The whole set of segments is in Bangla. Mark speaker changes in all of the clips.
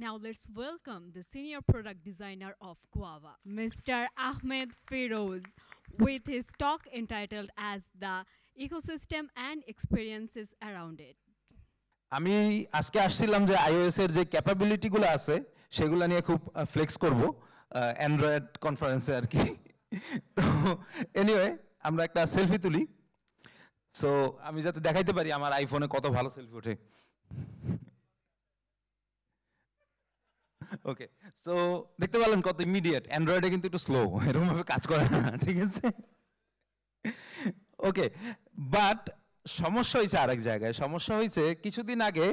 Speaker 1: Now let's welcome the senior product designer of Guava, Mr. Ahmed Feroz, with his talk entitled as the ecosystem and experiences around it.
Speaker 2: আমি আজকে আসছিলাম যে iOS এর যে ক্যাপাবিলিটি গুলো আছে সেগুলো নিয়ে খুব ফ্লেক্স করব অ্যান্ড্রয়েড কনফারেন্সে আর কি। তো এনিওয়ে আমরা একটা সেলফি তুলি, সো আমি যাতে দেখাইতে পারি আমার আইফোনে কত ভালো সেলফি ওঠে। ওকে, সো দেখতে পেলেন কত ইমিডিয়েট। অ্যান্ড্রয়েডে কিন্তু একটু স্লো, এরকম ভাবে কাজ করে না, ঠিক আছে? ওকে, বাট সমস্যা হয়েছে আরেক জায়গায়। সমস্যা হয়েছে কিছুদিন আগে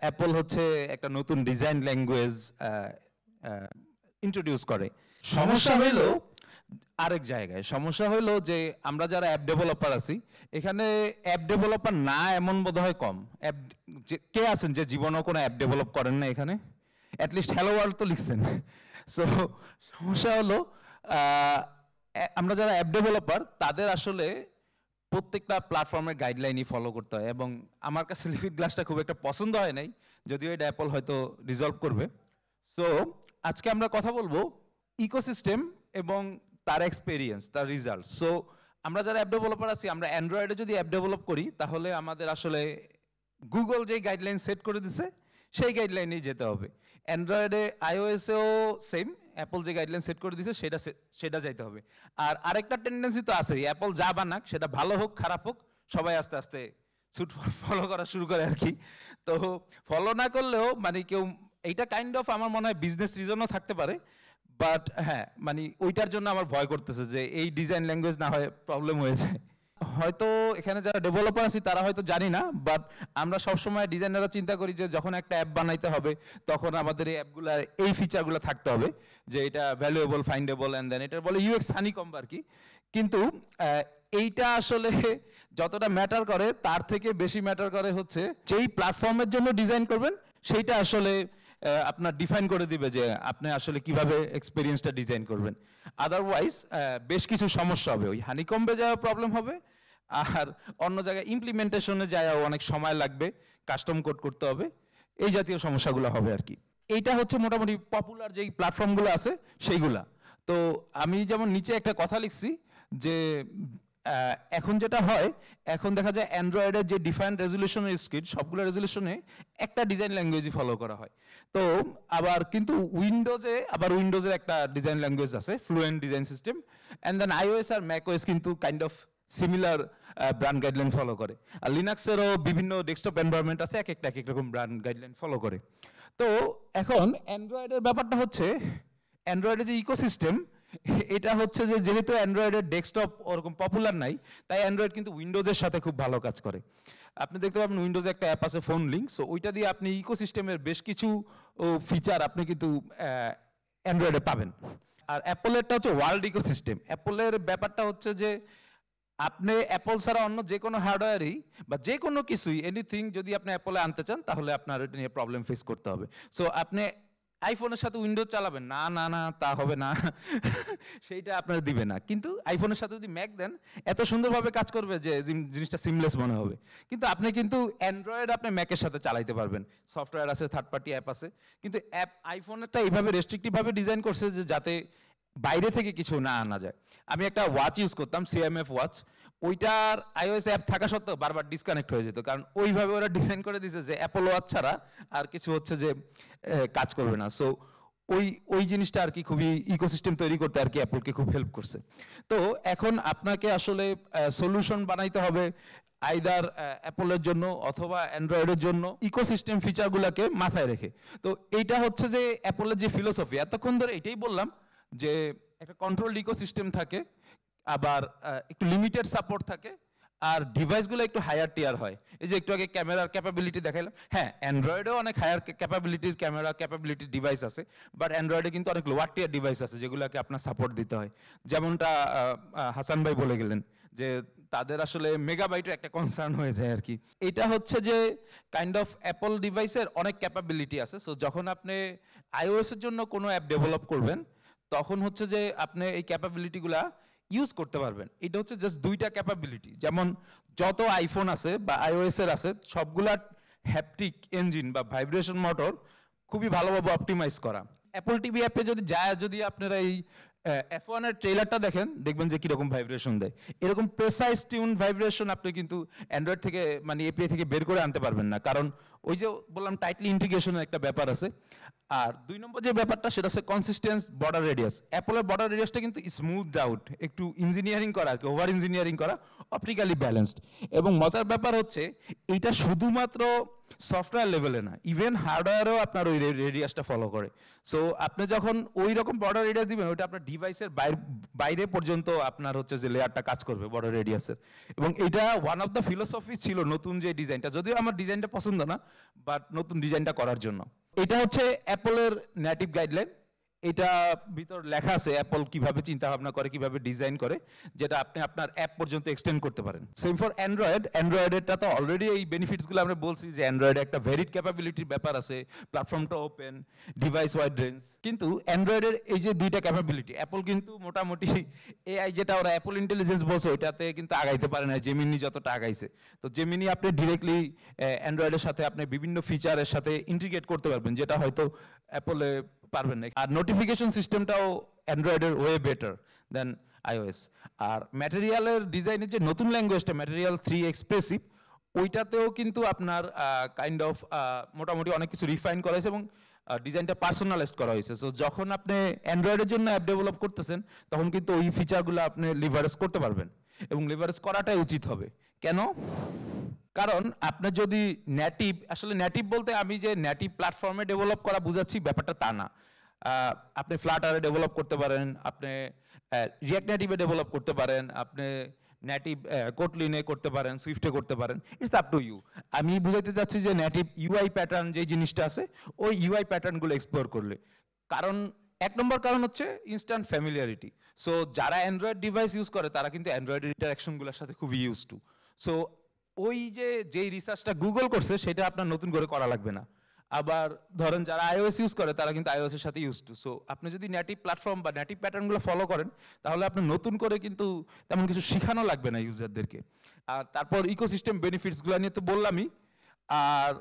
Speaker 2: অ্যাপল হচ্ছে একটা নতুন ডিজাইন ল্যাঙ্গুয়েজ ইন্ট্রোডিউস করে। সমস্যা হইলো আরেক জায়গায়। সমস্যা হইলো যে আমরা যারা অ্যাপ ডেভেলপার আছি, এখানে অ্যাপ ডেভেলপার না এমন বোধহয় কম। অ্যাপ কে আছেন যে জীবনেও কোনো অ্যাপ ডেভেলপ করেন না এখানে? অ্যাটলিস্ট হ্যালো ওয়ার্ল্ড তো লিখছেন। সো সমস্যা হলো আমরা যারা অ্যাপ ডেভেলপার তাদের আসলে প্রত্যেকটা প্ল্যাটফর্মের গাইডলাইনই ফলো করতে হয়। এবং আমার কাছে লিকুইড গ্লাসটা খুব একটা পছন্দ হয় নাই, যদিও এটা অ্যাপল হয়তো রিজলভ করবে। সো আজকে আমরা কথা বলবো ইকোসিস্টেম এবং তার এক্সপেরিয়েন্স, তার রেজাল্ট। সো আমরা যারা অ্যাপ ডেভেলপার আছি, আমরা অ্যান্ড্রয়েডে যদি অ্যাপ ডেভেলপ করি তাহলে আমাদের আসলে গুগল যে গাইডলাইন সেট করে দিছে সেই গাইডলাইনেই যেতে হবে। অ্যান্ড্রয়েডে আইওএসেও সেম, অ্যাপল যে গাইডলাইন সেট করে দিছে সেটা যাইতে হবে। আর আরেকটা টেন্ডেন্সি তো আছে, অ্যাপল যা বানাক সেটা ভালো হোক খারাপ হোক সবাই আস্তে আস্তে ফলো করা শুরু করে আর কি। তো ফলো না করলেও মানে কেউ এইটা কাইন্ড অফ আমার মনে হয় বিজনেস রিজনও থাকতে পারে। বাট হ্যাঁ, মানে ওইটার জন্য আমার ভয় করতেছে যে এই ডিজাইন ল্যাঙ্গুয়েজ না হয় প্রবলেম হয়ে যায়। হয়তো এখানে যারা ডেভেলপার আছি তারা হয়তো জানি না, বাট আমরা সবসময় ডিজাইনাররা চিন্তা করি যে যখন একটা অ্যাপ বানাইতে হবে তখন আমাদের এই অ্যাপগুলো এই ফিচারগুলো থাকতে হবে, যে এটা ভ্যালুয়েবল, ফাইন্ডেবল, অ্যান্ড দেন এটা বলে ইউএক্স হানিকম্ব আর কি। কিন্তু এইটা আসলে যতটা ম্যাটার করে তার থেকে বেশি ম্যাটার করে হচ্ছে যেই প্ল্যাটফর্মের জন্য ডিজাইন করবেন সেইটা আসলে আপনার ডিফাইন করে দিবে যে আপনি আসলে কিভাবে এক্সপেরিয়েন্সটা ডিজাইন করবেন। আদারওয়াইজ বেশ কিছু সমস্যা হবে, ওই হানিকম্বে যাওয়া প্রবলেম হবে, আর অন্য জায়গায় ইমপ্লিমেন্টেশনে যাওয়া অনেক সময় লাগবে, কাস্টম কোড করতে হবে, এই জাতীয় সমস্যাগুলো হবে আর কি। এইটা হচ্ছে মোটামুটি পপুলার যেই প্ল্যাটফর্মগুলো আছে সেইগুলা। তো আমি যেমন নিচে একটা কথা লিখছি যে এখন যেটা হয়, এখন দেখা যায় অ্যান্ড্রয়েডের যে ডিফাইন্ড রেজলিউশনের স্ক্রিন সবগুলো রেজলিউশনে একটা ডিজাইন ল্যাঙ্গুয়েজই ফলো করা হয়। তো আবার কিন্তু উইন্ডোজের একটা ডিজাইন ল্যাঙ্গুয়েজ আছে, fluent design system, and then iOS আর ম্যাকওএস কিন্তু kind of similar brand guideline follow করে। আর লিনাক্সেরও বিভিন্ন ডেস্কটপ এনভায়রনমেন্ট আছে, এক এক রকম ব্র্যান্ড গাইডলাইন ফলো করে। তো এখন অ্যান্ড্রয়েডের ব্যাপারটা হচ্ছে, অ্যান্ড্রয়েডের যে ইকোসিস্টেম এটা হচ্ছে যে যেহেতু অ্যান্ড্রয়েডের ডেস্কটপ ওরকম পপুলার নাই, তাই অ্যান্ড্রয়েড কিন্তু উইন্ডোজের সাথে খুব ভালো কাজ করে। আপনি দেখতে পাবেন উইন্ডোজে একটা অ্যাপ আছে ফোন লিঙ্ক, সো ওইটা দিয়ে আপনি ইকোসিস্টেমের বেশ কিছু ফিচার আপনি কিন্তু অ্যান্ড্রয়েডে পাবেন। আর অ্যাপলেরটা হচ্ছে ওয়ার্ল্ড ইকোসিস্টেম। অ্যাপলের ব্যাপারটা হচ্ছে যে আপনি অ্যাপল ছাড়া অন্য যে কোনো হার্ডওয়্যারই বা যে কোনো কিছুই এনিথিং যদি আপনি অ্যাপলে আনতে চান তাহলে আপনার এটা নিয়ে প্রবলেম ফেস করতে হবে। সো আপনি আইফোনের সাথে উইন্ডোজ চালাবেন না, না না তা হবে না, সেইটা আপনার দিবে না। কিন্তু আইফোনের সাথে যদি ম্যাক দেন এত সুন্দরভাবে কাজ করবে যে জিনিসটা সিমলেস মনে হবে। কিন্তু আপনি কিন্তু অ্যান্ড্রয়েড আপনি ম্যাকের সাথে চালাইতে পারবেন, সফটওয়্যার আছে, থার্ড পার্টি অ্যাপ আছে। কিন্তু আইফোনেরটা এইভাবে রেস্ট্রিক্টিভভাবে ডিজাইন করছে যে যাতে বাইরে থেকে কিছু না আনা যায়। আমি একটা ওয়াচ ইউজ করতাম, সিএমএফ ওয়াচ, ওইটার আইওএস অ্যাপ থাকা সত্ত্বেও বারবার ডিসকানেক্ট হয়ে যেত, কারণ ওইভাবে ওরা ডিজাইন করে দিয়েছে যে অ্যাপল ওয়াচ ছাড়া আর কিছু হচ্ছে যে কাজ করবে না। সো ওই জিনিসটা আর কি খুবই ইকোসিস্টেম তৈরি করতে আর কি অ্যাপলকে খুব হেল্প করছে। তো এখন আপনাকে আসলে সলিউশন বানাইতে হবে আইদার অ্যাপলের জন্য অথবা অ্যান্ড্রয়েডের জন্য ইকোসিস্টেম ফিচারগুলোকে মাথায় রেখে। তো এইটা হচ্ছে যে অ্যাপলের যে ফিলোসফি, এতক্ষণ ধরে এটাই বললাম যে একটা কন্ট্রোল ইকোসিস্টেম থাকে, আবার একটু লিমিটেড সাপোর্ট থাকে, আর ডিভাইসগুলো একটু হায়ার টিয়ার হয়। এই যে একটু আগে ক্যামেরার ক্যাপাবিলিটি দেখাইলাম, হ্যাঁ অ্যান্ড্রয়েডেও অনেক হায়ার ক্যাপাবিলিটির ক্যামেরা ক্যাপাবিলিটির ডিভাইস আছে, বাট অ্যান্ড্রয়েডে কিন্তু অনেক লোয়ার টিয়ার ডিভাইস আছে যেগুলোকে আপনার সাপোর্ট দিতে হয়। যেমনটা হাসান ভাই বলে গেলেন যে তাদের আসলে মেগাবাইটের একটা কনসার্ন হয়ে যায় আর কি। এটা হচ্ছে যে কাইন্ড অফ অ্যাপল ডিভাইসের অনেক ক্যাপাবিলিটি আছে। সো যখন আপনি আইওএস এর জন্য কোনো অ্যাপ ডেভেলপ করবেন তখন হচ্ছে যে আপনি এই ক্যাপাবিলিটিগুলা ইউজ করতে পারবেন। এটা হচ্ছে জাস্ট দুইটা ক্যাপাবিলিটি। যেমন যত আইফোন আছে বা আইওএস এর আছে সবগুলা হ্যাপটিক ইঞ্জিন বা ভাইব্রেশন মোটর খুবই ভালোভাবে অপটিমাইজ করা। অ্যাপল টিভি অ্যাপে যদি আপনারা এই F1 এর ট্রেলারটা দেখেন, দেখবেন যে কিরকম ভাইব্রেশন দেয়। এরকম প্রেসাইজ টিউন ভাইব্রেশন আপনি কিন্তু অ্যান্ড্রয়েড থেকে মানে এপিআই থেকে বের করে আনতে পারবেন না, কারণ ওই যে বললাম টাইটলি ইন্টিগ্রেশনের একটা ব্যাপার আছে। আর 2 নম্বর যে ব্যাপারটা সেটা হচ্ছে কনসিস্টেন্স বর্ডার রেডিয়াস। অ্যাপলের বর্ডার রেডিয়াসটা কিন্তু স্মুথ আউট, একটু ইঞ্জিনিয়ারিং করা, আর কি ওভার ইঞ্জিনিয়ারিং করা, অপটিক্যালি ব্যালেন্সড। এবং মজার ব্যাপার হচ্ছে এইটা শুধুমাত্র সফটওয়্যার লেভেলে না, ইভেন হার্ডওয়্যারও আপনার ওই রেডিয়াসটা ফলো করে। সো আপনি যখন ওই রকম বর্ডার রেডিয়াস দিবেন, ওইটা আপনার ডিভাইসের বাইরে পর্যন্ত আপনার হচ্ছে যে লেয়ারটা কাজ করবে বর্ডার রেডিয়াসের। এবং এটা ওয়ান অফ দ্য ফিলোসফি ছিল নতুন যে ডিজাইনটা, যদিও আমার ডিজাইনটা পছন্দ না, বাট নতুন ডিজাইনটা করার জন্য। এটা হচ্ছে অ্যাপলের নেটিভ গাইডলাইন। এটা ভিতর লেখা আছে অ্যাপল কিভাবে চিন্তা ভাবনা করে, কিভাবে ডিজাইন করে, যেটা আপনি আপনার অ্যাপ পর্যন্ত এক্সটেন্ড করতে পারেন। সেম ফর অ্যান্ড্রয়েডেরটা তো অলরেডি এই বেনিফিটসগুলো আমরা বলছি যে অ্যান্ড্রয়েডে একটা ভেরিড ক্যাপাবিলিটির ব্যাপার আছে, প্ল্যাটফর্মটা ওপেন, ডিভাইস ওয়াইড রেঞ্জ। কিন্তু অ্যান্ড্রয়েডের এই যে দুইটা ক্যাপাবিলিটি, অ্যাপল কিন্তু মোটামুটি এআই যেটা ওরা অ্যাপল ইন্টেলিজেন্স বলছে ওইটাতে কিন্তু আগাইতে পারে না জেমিনি যতটা আগাইছে। তো জেমিনি আপনি ডিরেক্টলি অ্যান্ড্রয়েডের সাথে আপনি বিভিন্ন ফিচারের সাথে ইন্টিগ্রেট করতে পারবেন, যেটা হয়তো অ্যাপলে পারবেন না। আর নোটিফিকেশন সিস্টেমটাও অ্যান্ড্রয়েডের ওয়ে বেটার দেন আইওএস। আর ম্যাটেরিয়ালের ডিজাইনের যে নতুন ল্যাঙ্গুয়েজটা ম্যাটেরিয়াল 3 এক্সপ্রেসিভ, ওইটাতেও কিন্তু আপনার কাইন্ড অফ মোটামুটি অনেক কিছু রিফাইন করা হয়েছে এবং ডিজাইনটা পার্সোনালাইজড করা হয়েছে। সো যখন আপনি অ্যান্ড্রয়েডের জন্য অ্যাপ ডেভেলপ করতেছেন, তখন কিন্তু ওই ফিচারগুলো আপনি লিভারেজ করতে পারবেন, এবং লিভারেজ করাটাই উচিত হবে। কেন? কারণ আপনার যদি আসলে নেটিভ বলতে আমি যে নেটিভ প্ল্যাটফর্মে ডেভেলপ করা বুঝাচ্ছি ব্যাপারটা তা না। আপনি ফ্লাটারে ডেভেলপ করতে পারেন, আপনি রিঅ্যাক্ট নেটিভে ডেভেলপ করতে পারেন, আপনি নেটিভ কোটলিনে করতে পারেন, সুইফটে করতে পারেন, ইটস আপ টু ইউ। আমি বুঝাইতে চাচ্ছি যে নেটিভ ইউআই প্যাটার্ন যে জিনিসটা আছে, ওই ইউআই প্যাটার্নগুলো এক্সপ্লোর করলে। কারণ 1 নম্বর কারণ হচ্ছে ইনস্ট্যান্ট ফ্যামিলিয়ারিটি। সো যারা অ্যান্ড্রয়েড ডিভাইস ইউজ করে তারা কিন্তু অ্যান্ড্রয়েডের ইন্টারাকশনগুলোর সাথে খুবই ইউজ টু। সো ওই যেই রিসার্চটা গুগল করছে সেটা আপনার নতুন করে করা লাগবে না। আবার ধরেন যারা আইওএস ইউজ করে তারা কিন্তু আইওএস এর সাথে ইউজ টু। সো আপনি যদি নেটিভ প্ল্যাটফর্ম বা নেটিভ প্যাটার্নগুলো ফলো করেন, তাহলে আপনি নতুন করে কিন্তু তেমন কিছু শেখানো লাগবে না ইউজারদেরকে। আর তারপর ইকোসিস্টেম বেনিফিটসগুলো নিয়ে তো বললামই। আর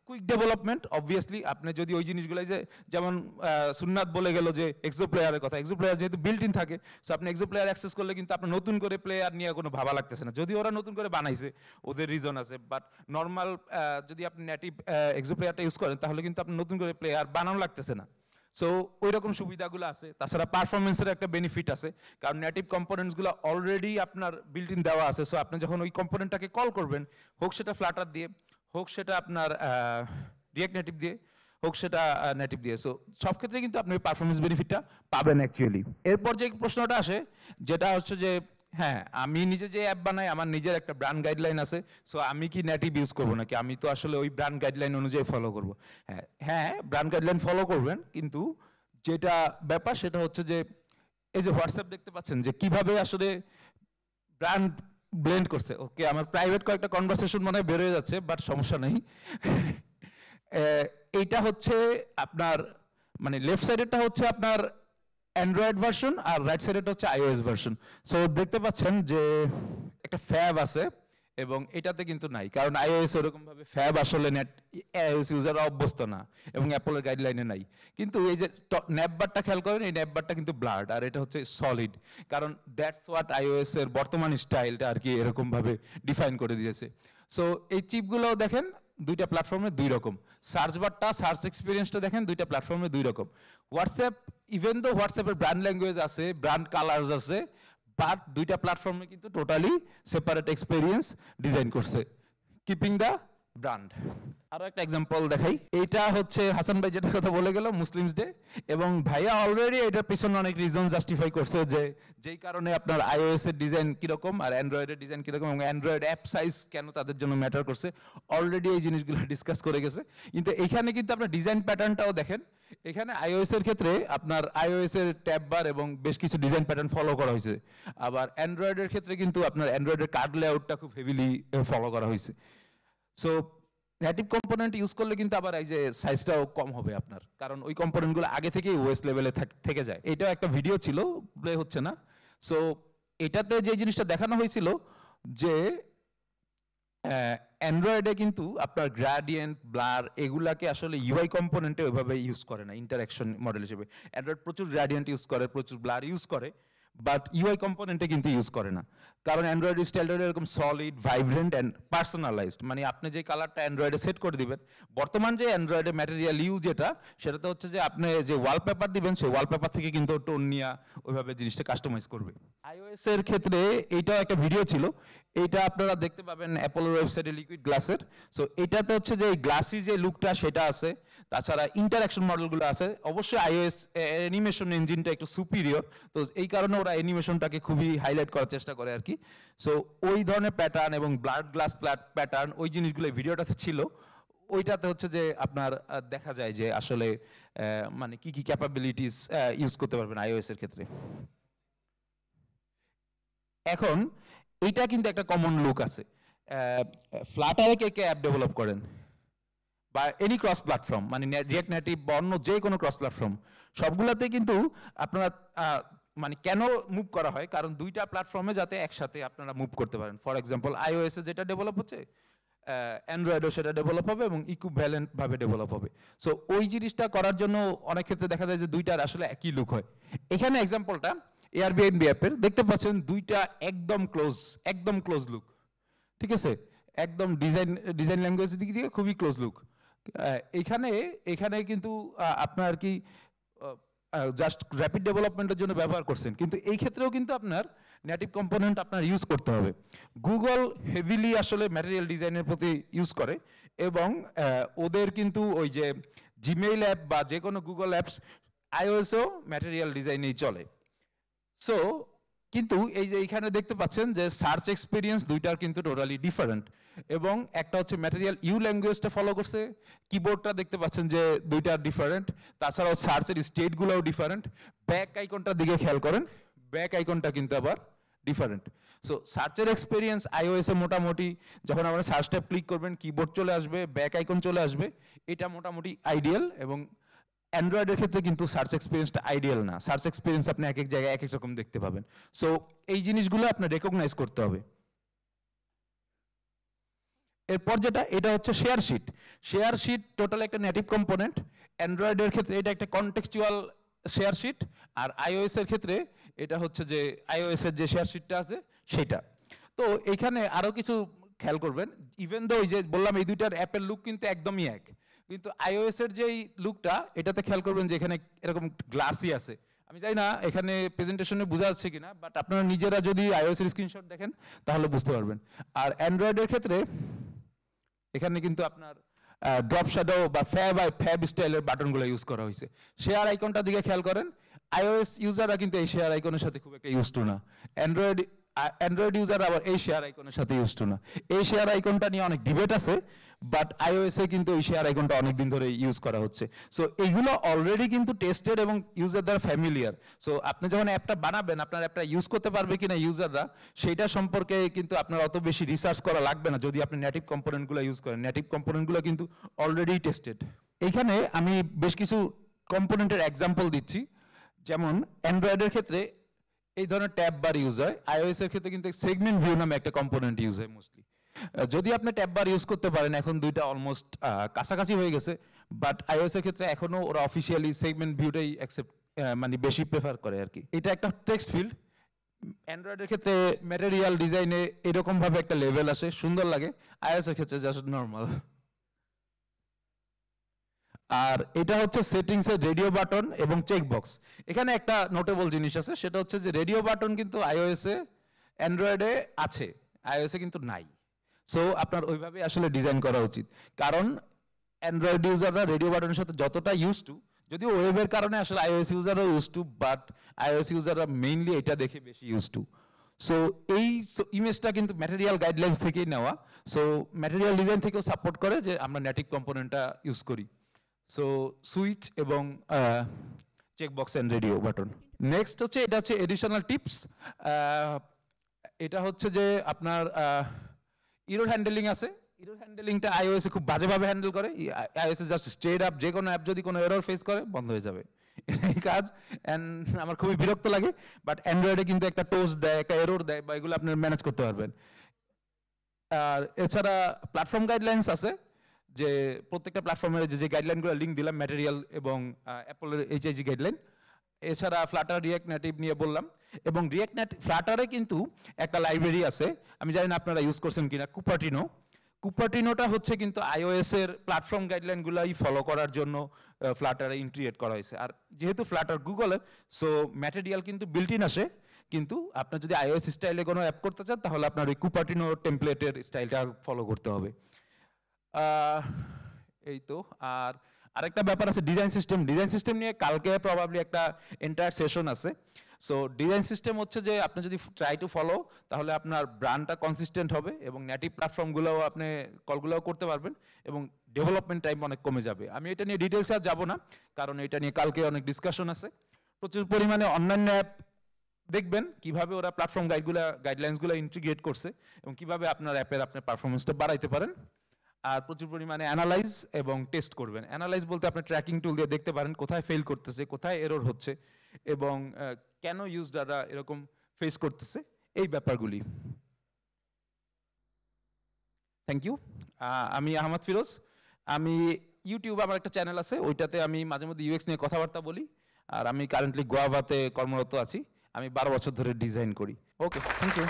Speaker 2: কুইক ডেভেলপমেন্ট, অবভিয়াসলি আপনি যদি ওই জিনিসগুলো যেমন সুন্নাত বলে গেল যে এক্সো প্লেয়ারের কথা, এক্সো প্লেয়ার যেহেতু বিল্ট ইন থাকে, সো আপনি এক্সো প্লেয়ার অ্যাক্সেস করলে কিন্তু আপনার নতুন করে প্লেয়ার নিয়ে কোনো ভাবা লাগতেছে না। যদি ওরা নতুন করে বানাইছে, ওদের রিজন আছে, বাট নর্মাল যদি আপনি নেটিভ এক্সো প্লেয়ারটা ইউজ করেন, তাহলে কিন্তু আপনার নতুন করে প্লেয়ার বানানো লাগতেছে না। সো ওই রকম সুবিধাগুলো আছে। তাছাড়া পারফরমেন্সের একটা বেনিফিট আছে, কারণ নেটিভ কম্পোনেন্টসগুলো অলরেডি আপনার বিল্ট ইন দেওয়া আছে। সো আপনি যখন ওই কম্পোনেন্টটাকে কল করবেন, হোক সেটা ফ্লাটার দিয়ে, হোক সেটা আপনার রিঅ্যাক্ট নেটিভ দিয়ে, হোক সেটা নেটিভ দিয়ে, সো সব ক্ষেত্রে কিন্তু আপনি পারফরমেন্স বেনিফিটটা পাবেন অ্যাকচুয়ালি। এরপর যে প্রশ্নটা আসে যেটা হচ্ছে যে হ্যাঁ, আমি নিজে যে অ্যাপ বানাই আমার নিজের একটা ব্র্যান্ড গাইডলাইন আছে, সো আমি কি নেটিভ ইউজ করবো নাকি? আমি তো আসলে ওই ব্র্যান্ড গাইডলাইন অনুযায়ী ফলো করবো। হ্যাঁ, ব্র্যান্ড গাইডলাইন ফলো করবেন, কিন্তু যেটা ব্যাপার সেটা হচ্ছে যে এই যে হোয়াটসঅ্যাপ দেখতে পাচ্ছেন যে কিভাবে আসলে ব্র্যান্ড ব্লেন্ড করছে। ওকে, আমার প্রাইভেট কয়েকটা কনভারসেশন মনে হয় বের হয়ে যাচ্ছে, বাট সমস্যা নেই। এইটা হচ্ছে আপনার মানে লেফট সাইডেরটা হচ্ছে আপনার অ্যান্ড্রয়েড ভার্সন, আর রাইট সাইডেরটা হচ্ছে আইওএস ভার্সন। সো দেখতে পাচ্ছেন যে একটা ফ্যাব আছে এবং এটাতে কিন্তু নাই, কারণ আইওএস ওরকম ভাবে ফ্যাব আসলে আইওএস ইউজাররা অভ্যস্ত না এবং অ্যাপলের গাইডলাইনে নাই। কিন্তু এই যে ন্যাপবারটা খেয়াল করেন, এই ন্যাপবারটা কিন্তু ব্লার্ড, আর এটা হচ্ছে সলিড, কারণ দ্যাটস হোয়াট আইওএস এর বর্তমান স্টাইলটা আর কি এরকম ভাবে ডিফাইন করে দিয়েছে। সো এই চিপগুলো দেখেন দুইটা প্ল্যাটফর্মে দুই রকম। সার্চ বারটা, সার্চ এক্সপিরিয়েন্সটা দেখেন দুইটা প্ল্যাটফর্মে দুই রকম। হোয়াটসঅ্যাপ, ইভেন দো হোয়াটসঅ্যাপের ব্র্যান্ড ল্যাঙ্গুয়েজ আছে, ব্র্যান্ড কালার্স আছে, বাট দুইটা প্ল্যাটফর্মে কিন্তু টোটালি সেপারেট এক্সপেরিয়েন্স ডিজাইন করছে, কিপিং দ্য ব্র্যান্ড। আরো একটা এক্সাম্পল দেখাই। এইটা হচ্ছে হাসান ভাই যেটা কথা বলে গেল মুসলিমস ডে, এবং ভাইয়া অলরেডি এটার পিছনে অনেক রিজন জাস্টিফাই করছে যে যেই কারণে আপনার আইওএস এর ডিজাইন কিরকম আর অ্যান্ড্রয়েডের ডিজাইন কিরকম এবং অ্যান্ড্রয়েড অ্যাপ সাইজ কেন তাদের জন্য ম্যাটার করছে, অলরেডি এই জিনিসগুলো ডিসকাস করে গেছে। কিন্তু এখানে কিন্তু আপনার ডিজাইন প্যাটার্নটাও দেখেন, এখানে আইওএস এর ক্ষেত্রে আপনার আইওএস এর ট্যাব বার এবং বেশ কিছু ডিজাইন প্যাটার্ন ফলো করা হয়েছে। আবার অ্যান্ড্রয়েডের ক্ষেত্রে কিন্তু আপনার অ্যান্ড্রয়েডের কার্ড লেআউটটা খুব হেভিলি ফলো করা হয়েছে। সো নেটিভ কম্পোনেন্ট ইউজ করলে কিন্তু আবার এই যে সাইজটাও কম হবে আপনার, কারণ ওই কম্পোনেন্টগুলো আগে থেকেই ওএস লেভেলে থেকে যায়। এটাও একটা ভিডিও ছিল, প্লে হচ্ছে না। সো এটাতে যে জিনিসটা দেখানো হয়েছিল যে অ্যান্ড্রয়েডে কিন্তু আপনার গ্রাডিয়েন্ট ব্লার এগুলাকে আসলে ইউআই কম্পোনেন্টে ওইভাবে ইউজ করে না ইন্টারাকশন মডেল হিসেবে। অ্যান্ড্রয়েড প্রচুর গ্রাডিয়েন্ট ইউজ করে, প্রচুর ব্লার ইউজ করে, বাট ইউআই কম্পোনেন্টে কিন্তু ইউজ করে না। কারণ অ্যান্ড্রয়েড স্টাইলটা এরকম সলিড, ভাইব্রেন্ট অ্যান্ড পার্সোনালাইজড, মানে আপনি যে কালারটা অ্যান্ড্রয়েডে সেট করে দিবেন, বর্তমান যে অ্যান্ড্রয়েডে ম্যাটেরিয়াল ইউজ সেটাতে হচ্ছে যে আপনি যে ওয়ালপেপার দিবেন সেই ওয়ালপেপার থেকে কিন্তু টোন নিয়ে ওইভাবে জিনিসটা কাস্টমাইজ করবে। আইওএস এর ক্ষেত্রে এইটাও একটা ভিডিও ছিল, এইটা আপনারা দেখতে পাবেন অ্যাপলের ওয়েবসাইটে লিকুইড গ্লাসের। সো এটাতে হচ্ছে যে গ্লাসি যে লুকটা সেটা আছে, তাছাড়া ইন্টারাকশন মডেলগুলো আছে। অবশ্যই আইওএস অ্যানিমেশন ইঞ্জিনটা একটু সুপিরিয়র, তো এই কারণে ওরা অ্যানিমেশনটাকে খুবই হাইলাইট করার চেষ্টা করে আর কি। সো ওই ধরনের প্যাটার্ন এবং ব্লাড গ্লাস প্যাটার্ন ওই জিনিসগুলো ভিডিওটাতে ছিল। ওইটাতে হচ্ছে যে আপনার দেখা যায় যে আসলে মানে কি কি ক্যাপাবিলিটিস ইউজ করতে পারবেন আইওএস এর ক্ষেত্রে। এখন এইটা কিন্তু একটা কমন লুক আছে। ফ্লাটারে কে অ্যাপ ডেভেলপ করেন বা এনি ক্রস প্ল্যাটফর্ম, মানে রিঅ্যাক্ট নেটিভ বা অন্য যে কোনো ক্রস প্ল্যাটফর্ম, সবগুলোতে কিন্তু আপনারা মানে কেন মুভ করা হয়, কারণ দুইটা প্ল্যাটফর্মে যাতে একসাথে আপনারা মুভ করতে পারেন। ফর এক্সাম্পল আইওএস এ যেটা ডেভেলপ হচ্ছে অ্যান্ড্রয়েডও সেটা ডেভেলপ হবে এবং ইকুইভ্যালেন্ট ভাবে ডেভেলপ হবে। সো ওই জিনিসটা করার জন্য অনেক ক্ষেত্রে দেখা যায় যে দুইটার আসলে একই লুক হয়। এখানে এক্সাম্পলটা এয়ারবিএনবি অ্যাপের দেখতে পাচ্ছেন, দুইটা একদম ক্লোজ লুক, ঠিক আছে, একদম ডিজাইন ল্যাঙ্গুয়েজের দিক থেকে খুবই ক্লোজ লুক। এখানে কিন্তু আপনার কি জাস্ট র্যাপিড ডেভেলপমেন্টের জন্য ব্যবহার করছেন, কিন্তু এই ক্ষেত্রেও কিন্তু আপনার নেটিভ কম্পোনেন্ট আপনার ইউজ করতে হবে। গুগল হেভিলি আসলে ম্যাটেরিয়াল ডিজাইনের প্রতি ইউজ করে এবং ওদের কিন্তু ওই যে জিমেইল অ্যাপ বা যে কোনো গুগল অ্যাপস আইওএসও ম্যাটেরিয়াল ডিজাইনেই চলে। সো কিন্তু এই যে এখানে দেখতে পাচ্ছেন যে সার্চ এক্সপিরিয়েন্স দুইটার কিন্তু টোটালি ডিফারেন্ট, এবং একটা হচ্ছে ম্যাটেরিয়াল ইউ ল্যাঙ্গুয়েজটা ফলো করছে, কিবোর্ডটা দেখতে পাচ্ছেন যে দুইটা ডিফারেন্ট, তাছাড়াও সার্চের স্টেটগুলোও ডিফারেন্ট। ব্যাক আইকনটার দিকে খেয়াল করেন, ব্যাক আইকনটা কিন্তু আবার ডিফারেন্ট। সো সার্চের এক্সপিরিয়েন্স আইওএস এ মোটামুটি যখন আমরা সার্চ ট্যাব ক্লিক করবেন কিবোর্ড চলে আসবে, ব্যাক আইকন চলে আসবে, এটা মোটামুটি আইডিয়াল। এবং অ্যান্ড্রয়েডের ক্ষেত্রে কিন্তু সার্চ এক্সপিরিয়েন্সটা আইডিয়াল না, সার্চ এক্সপিরিয়েন্স আপনি এক এক জায়গায় এক এক রকম দেখতে পাবেন। সো এই জিনিসগুলো আপনার রেকগনাইজ করতে হবে। এরপর এটা হচ্ছে শেয়ার শিট টোটাল একটা নেটিভ কম্পোনেন্ট। অ্যান্ড্রয়েডের ক্ষেত্রে এটা একটা কনটেক্সচুয়াল শেয়ার শিট, আর আইওএস এর ক্ষেত্রে এটা হচ্ছে যে আইওএস এর যে শেয়ার শিটটা আছে সেটা। তো এখানে আরো কিছু খেয়াল করবেন, ইভেন দো ওই যে বললাম এই দুইটার অ্যাপের লুক কিন্তু একদমই এক, কিন্তু আইওএস এর যেই লুকটা এটাতে খেয়াল করবেন যে এখানে এরকম গ্লাসি আছে। আমি জানি না এখানে প্রেজেন্টেশনে বোঝা যাচ্ছে কিনা, বাট আপনারা নিজেরা যদি আইওএস এর স্ক্রিনশট দেখেন তাহলে বুঝতে পারবেন। আর অ্যান্ড্রয়েডের ক্ষেত্রে এখানে কিন্তু আপনার ড্রপ শ্যাডো বা ফ্যাব স্টাইলের বাটনগুলো ইউজ করা হয়েছে। শেয়ার আইকনটার দিকে খেয়াল করেন, আইওএস ইউজাররা কিন্তু এই শেয়ার আইকনের সাথে খুব একটা ইউজ টু না, অ্যান্ড্রয়েড ইউজার আবার এই শেয়ার আইকনের সাথে ইউজ টু না। এই শেয়ার আইকনটা নিয়ে অনেক ডিবেট আছে, বাট আইওএস এ কিন্তু এই শেয়ার আইকনটা অনেকদিন ধরে ইউজ করা হচ্ছে। সো এইগুলো অলরেডি কিন্তু টেস্টেড এবং ইউজার দ্বারা ফ্যামিলিয়ার। সো আপনি যখন অ্যাপটা বানাবেন, আপনার অ্যাপটা ইউজ করতে পারবে কিনা ইউজাররা সেইটা সম্পর্কে কিন্তু আপনার অত বেশি রিসার্চ করা লাগবে না যদি আপনি নেটিভ কম্পোনেন্টগুলো ইউজ করেন। নেটিভ কম্পোনেন্টগুলো কিন্তু অলরেডি টেস্টেড। এইখানে আমি বেশ কিছু কম্পোনেন্টের এক্সাম্পল দিচ্ছি, যেমন অ্যান্ড্রয়েডের ক্ষেত্রে এই ধরনের ট্যাব বার ইউজ হয়, আইওএস এর ক্ষেত্রে কিন্তু সেগমেন্ট ভিউ নামে একটা কম্পোনেন্ট ইউজ হয় মোস্টলি। যদি আপনি ট্যাব বার ইউজ করতে পারেন, এখন দুইটা অলমোস্ট কাছাকাছি হয়ে গেছে, বাট আইওএস এর ক্ষেত্রে এখনো ওরা অফিসিয়ালি সেগমেন্ট ভিউটাই অ্যাকসেপ্ট মানে বেশি প্রেফার করে আর কি। এটা একটা টেক্সট ফিল্ড। অ্যান্ড্রয়েডের ক্ষেত্রে ম্যাটেরিয়াল ডিজাইনে এরকম ভাবে একটা লেভেল আসে, সুন্দর লাগে। আইওএস এর ক্ষেত্রে জাস্ট নর্মাল। আর এটা হচ্ছে সেটিংস এর রেডিও বাটন এবং চেক বক্স। এখানে একটা নোটেবল জিনিস আছে, সেটা হচ্ছে যে রেডিও বাটন কিন্তু আইওএস এ অ্যান্ড্রয়েডে আছে, আইওএস এ কিন্তু নাই। সো আপনার ওইভাবে আসলে ডিজাইন করা উচিত, কারণ অ্যান্ড্রয়েড ইউজাররা রেডিও বাটনের সাথে যতটা ইউজ টু, যদিও ওয়েবের কারণে আসলে আইওএস ইউজারও ইউজ টু, বাট আইওএস ইউজাররা মেইনলি এটা দেখে বেশি ইউজ টু। সো এই ইমেজটা কিন্তু ম্যাটেরিয়াল গাইডলাইন্স থেকেই নেওয়া। সো ম্যাটেরিয়াল ডিজাইন থেকেও সাপোর্ট করে যে আমরা নেটিভ কম্পোনেন্টটা ইউজ করি। সো সুইচ এবং checkbox and radio button. Next হচ্ছে এটা হচ্ছে এডিশনাল টিপস। এটা হচ্ছে যে আপনার ইরর হ্যান্ডেলিং আছে। ইরর হ্যান্ডেলিংটা আইওএস এ খুব বাজেভাবে হ্যান্ডেল করে। আইওএস এ জাস্ট স্ট্রেট আপ যে কোনো অ্যাপ যদি কোনো এরর ফেস করে বন্ধ হয়ে যাবে এই কাজ, এন্ড আমার খুবই বিরক্ত লাগে। বাট অ্যান্ড্রয়েডে কিন্তু একটা টোস্ট দেয়, একটা এরর দেয়, বা এগুলো আপনি ম্যানেজ করতে পারবেন। আর এছাড়া প্ল্যাটফর্ম গাইডলাইন্স আছে, যে প্রত্যেকটা প্ল্যাটফর্মের যে গাইডলাইনগুলো লিঙ্ক দিলাম, ম্যাটেরিয়াল এবং অ্যাপলের এইচআইজি গাইডলাইন। এছাড়া ফ্লাটার রিয়াক্ট নেটিভ নিয়ে বললাম, এবং রিয়াক্ট ফ্লাটারে কিন্তু একটা লাইব্রেরি আছে, আমি জানি না আপনারা ইউজ করছেন কিনা, কুপারটিনো। কুপারটিনোটা হচ্ছে কিন্তু iOS এর প্ল্যাটফর্ম গাইডলাইনগুলোই ফলো করার জন্য ফ্লাটারে ইন্টিগ্রেট করা হয়েছে। আর যেহেতু ফ্লাটার গুগলের, সো ম্যাটেরিয়াল কিন্তু বিল্ট ইন আসে, কিন্তু আপনি যদি iOS স্টাইলে কোনো অ্যাপ করতে চান তাহলে আপনার ওই কুপারটিনো টেমপ্লেটের স্টাইলটা ফলো করতে হবে। এই তো। আর আরেকটা ব্যাপার আছে ডিজাইন সিস্টেম। ডিজাইন সিস্টেম নিয়ে কালকে প্রবাবলি একটা এন্টায়ার সেশন আছে। সো ডিজাইন সিস্টেম হচ্ছে যে আপনি যদি ট্রাই টু ফলো, তাহলে আপনার ব্র্যান্ডটা কনসিস্টেন্ট হবে এবং নেটিভ প্ল্যাটফর্মগুলোও আপনি কলগুলোও করতে পারবেন এবং ডেভেলপমেন্ট টাইম অনেক কমে যাবে। আমি এটা নিয়ে ডিটেলসে আর যাবো না, কারণ এটা নিয়ে কালকে অনেক ডিসকাশন আছে। প্রচুর পরিমাণে অন্যান্য অ্যাপ দেখবেন কিভাবে ওরা প্ল্যাটফর্ম গাইডলাইন্সগুলো ইন্টিগ্রেট করছে এবং কিভাবে আপনার অ্যাপের আপনার পারফরমেন্সটা বাড়াইতে পারেন। আর প্রচুর পরিমাণে অ্যানালাইজ এবং টেস্ট করবেন। অ্যানালাইজ বলতে আপনি ট্র্যাকিং টুল দিয়ে দেখতে পারেন কোথায় ফেল করতেছে, কোথায় এরর হচ্ছে এবং কেন ইউজাররা এরকম ফেস করতেছে, এই ব্যাপারগুলি। Thank you. আমি আহমদ ফিরোজ। আমি ইউটিউবে আমার একটা চ্যানেল আছে, ওইটাতে আমি মাঝে মধ্যে ইউএক্স নিয়ে কথাবার্তা বলি। আর আমি কারেন্টলি গোয়াভাতে কর্মরত আছি। আমি 12 বছর ধরে ডিজাইন করি। ওকে, থ্যাংক ইউ।